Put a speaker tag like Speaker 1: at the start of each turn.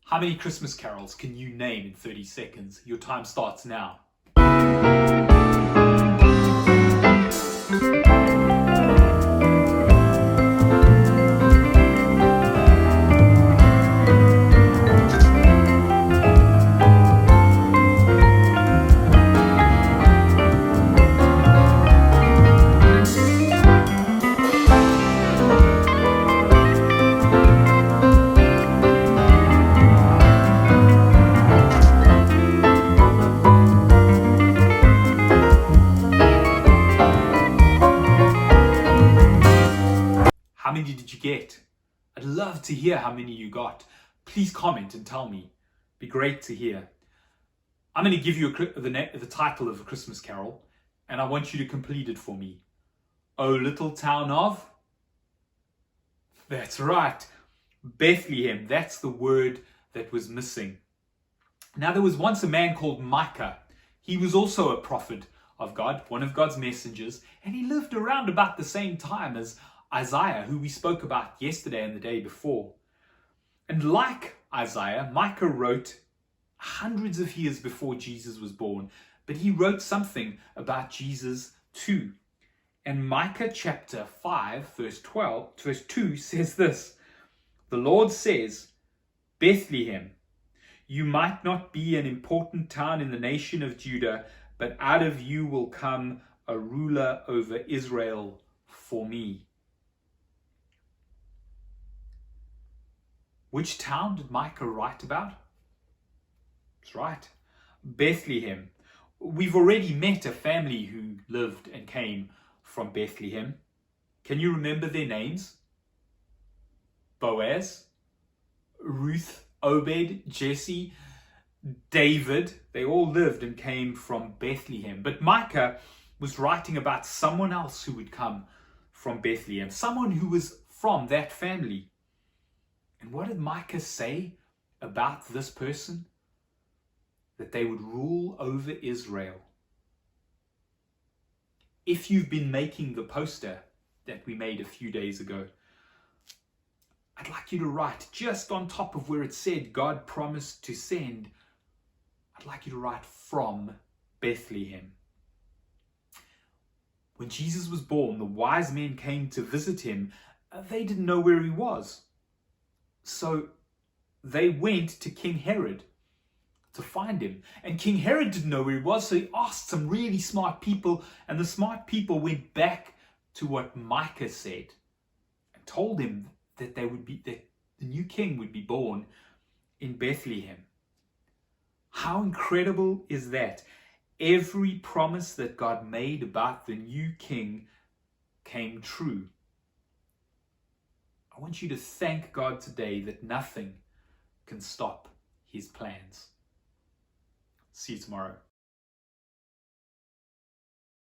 Speaker 1: How many Christmas carols can you name in 30 seconds? Your time starts now. How many did you get? I'd love to hear how many you got. Please comment and tell me. Be great to hear. I'm going to give you the title of a Christmas carol, and I want you to complete it for me. O little town of... That's right. Bethlehem. That's the word that was missing. Now, there was once a man called Micah. He was also a prophet of God, one of God's messengers, and he lived around about the same time as Isaiah, who we spoke about yesterday and the day before. And like Isaiah, Micah wrote hundreds of years before Jesus was born, but he wrote something about Jesus too. And Micah chapter 5, verse 2 says this: "The Lord says, Bethlehem, you might not be an important town in the nation of Judah, but out of you will come a ruler over Israel for me." Which town did Micah write about? That's right, Bethlehem. We've already met a family who lived and came from Bethlehem. Can you remember their names? Boaz, Ruth, Obed, Jesse, David. They all lived and came from Bethlehem. But Micah was writing about someone else who would come from Bethlehem, someone who was from that family. And what did Micah say about this person? That they would rule over Israel. If you've been making the poster that we made a few days ago, I'd like you to write just on top of where it said God promised to send, I'd like you to write from Bethlehem. When Jesus was born, the wise men came to visit him. They didn't know where he was. So they went to King Herod to find him. And King Herod didn't know where he was, so he asked some really smart people, and the smart people went back to what Micah said and told him that that the new king would be born in Bethlehem. How incredible is that? Every promise that God made about the new king came true. I want you to thank God today that nothing can stop his plans. See you tomorrow.